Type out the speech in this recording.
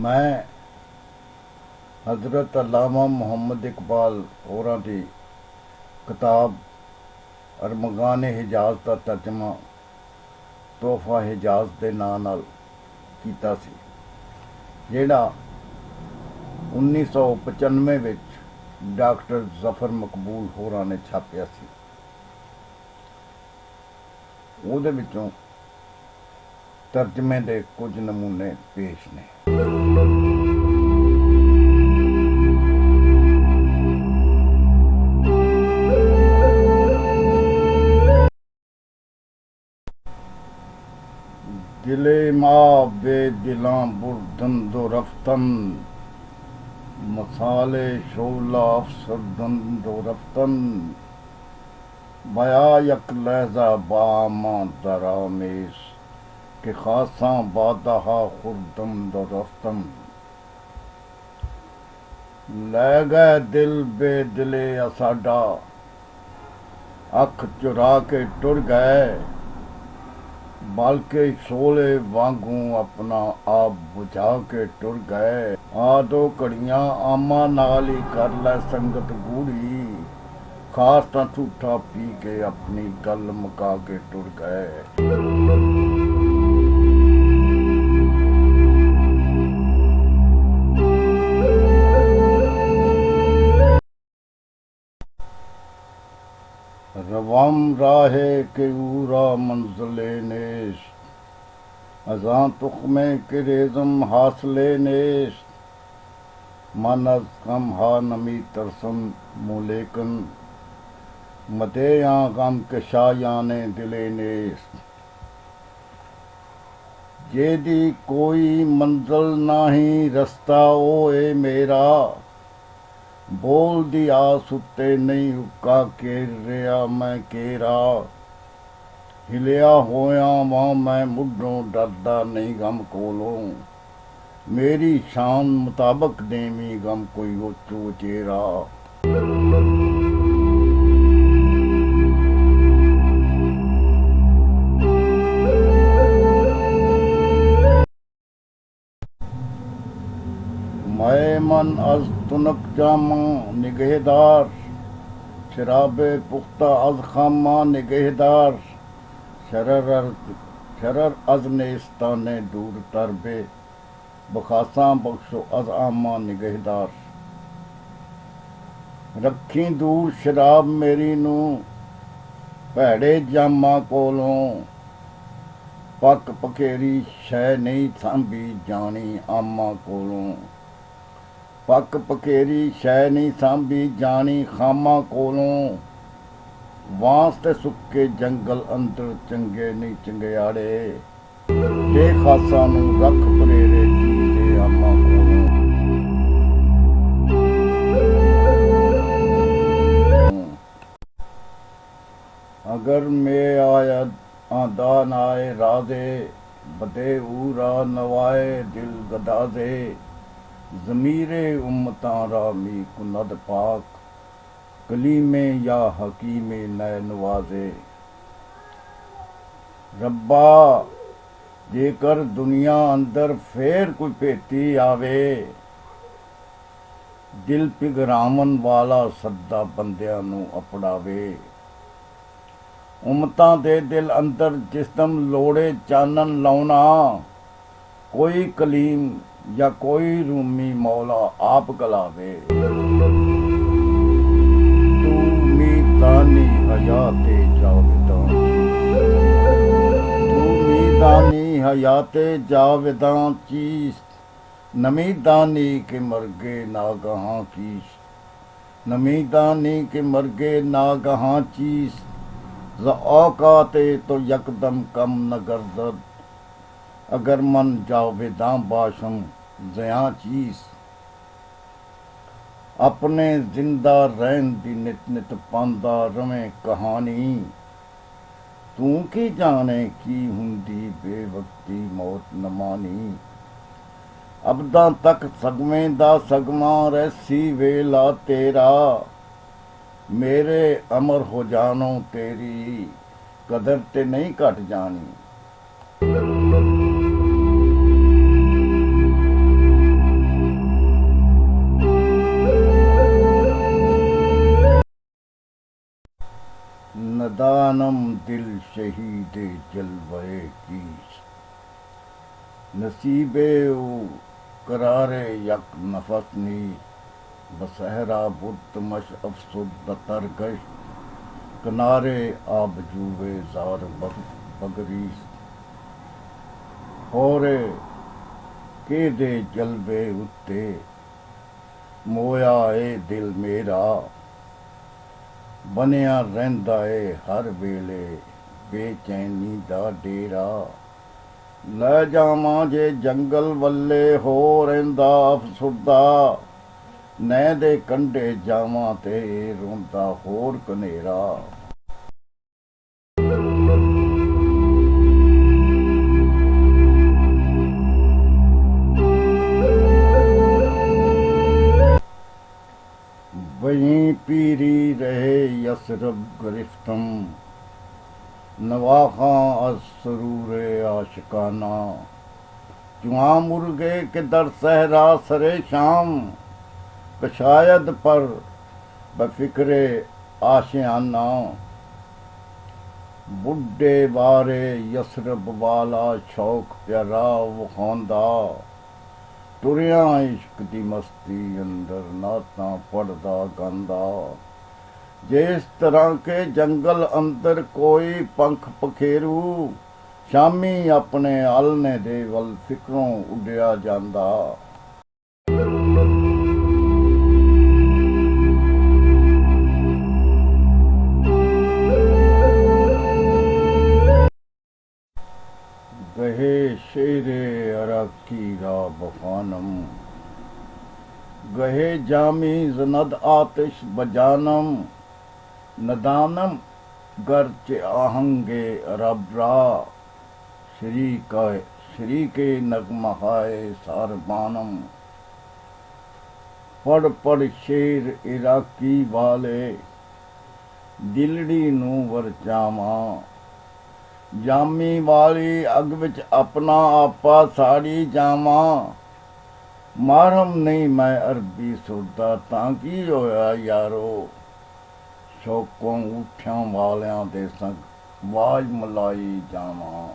मैं हज़रत अल्लामा मुहम्मद इकबाल होरां दी किताब अरमगान हिजाज का तर्जमा तोहफा हिजाज के नाम नाल कीता सी, जिहड़ा 1995 विच डॉक्टर जफर मकबूल होरां ने छापिया सी। ਉਹਦੇ ਵਿੱਚੋਂ तर्जमे के कुछ नमूने पेश ने। दिले माँ बेदिलां बुरदन दो रफ्तन, मसाले शोला अफसरदन दो रफ्तन, बया यक लहजा बामा दरामेश के खासा बादहा खुर्दम दो रफ्तन, लै गए दिल बेदिले असाडा, अख चुरा के टुर गए, बल्कि शोले वांगू अपना आप बुझा के टुर गए। आ दो घड़ियां आमा नाल ही कर लै संगत गूढ़ी, खास तां झूठा पी के अपनी गल मुका के टुर गए। रवाम राहे के ऊरा मंजिले नेश, अज़ां तुख्मे के रेज़म हासले नेश, मन अज कम हा नमी तरसम मुलेकन, मदे या गम के शायाने दिले नेश, जेदी कोई मंजिल नाही रस्ता ओए मेरा, बोल दी आस उत्ते नहीं उक्का केर रिया मैं केरा, हिलिया होया वां मैं मुढ़ों डरदा नहीं गम कोलों, मेरी शान मुताबक देवी गम कोई उच्च उचेरा। मैं मन अज तुनक जामा निगहदार, शराबे पुख्ता अज खामा निगहदार, शरर अज नेस्ताने दूर तरबे, बखासा बख्शो अज आमा निगहदार। रखी दूर शराब मेरी नू भैड़े जामा कोलों, पक पकेरी शै नहीं सांभी जानी आमा कोलों, पक पकेरी शै नहीं सांभी जानी खामा कोलों, वांस ते सुक्के जंगल अंदर चंगे नहीं चंगियाड़े, जे खासा नू रख परेरे जी दे आमा कोलों। अगर मैं आया आदा नाए राधे, बदे ऊरा नवाए दिल गदाजे, ज़मीरे उम्मतां रामी कुनद पाक, कलीमे या हकीमे नए नवाजे। रब्बा जेकर दुनिया अंदर फेर कोई भेती आवे, दिल पिघरावन वाला सद्दा बंदियां नू अपड़ावे। उम्मतां दे दिल अंदर जिसदम लोड़े चानन लाउना, कोई कलीम या कोई रूमी मौला आप गलावे। तू मीदानी हयाते जावेदां, तू मीदानी हयाते जावेदां चीज, नमीदानी के मरगे नागहां कीश, नमीदानी के मरगे नागहां चीज, औकाते तो यकदम कम न गर्दद, अगर मन जावेदां बाशम जया चीज। अपने जिंदा रहन दी नित नित पांदा रवें कहानी, तू की जाने की हुंदी बेवक्ती मौत न मानी। अबदा तक सगमें दा सगमा रहसी वेला तेरा, मेरे अमर हो जानो तेरी कदर ते नहीं घट जानी। नदानम दिल शहीद जलवे की नसीबे करारे यक नफस नी बसहरा बुत मश अफसुद तरगश किनारे आब जूवे जार बगरी होरे के दे जलवे उत्ते मोया ए दिल मेरा बनिया रहिंदा ए हर वेले बेचैनी दा डेरा लै जावां जे जंगल वल्ले हो रहिंदा अफसुरदा नैं दे कंढे जावां ते रोंदा होर कनेरा वहीं पीरी रहे यसरब गिरफ्तम नवाखां असरूरे आशिकाना जुआ मुर्गे के दर सहरा सरे शाम कशायद पर बफिक्रे आशियाना बुढ़े बारे यसरब वाला शौक प्यारा वखांदा तुरिया इश्क दी मस्ती अंदर नातां पढ़दा गांदा जिस तरह के जंगल अंदर कोई पंख पखेरू शामी अपने आलने दे वल फिक्रों उड्डिया जांदा गहे शेरे अराकी रा बखानम गहे जामी जनद आतिश बजानम नदानम गर्च आहंगे रबरा शरीके नगमहाए सारबानम पढ़ पढ़ शेर इराकी वाले दिलड़ी नूं वरचावां जामी वाली अग विच अपना आपा साड़ी जावां मारम नहीं मैं अरबी सुरदा तां की होया यारो शौकों उठ्यां वालियां दे संग वाज मलाई जावां।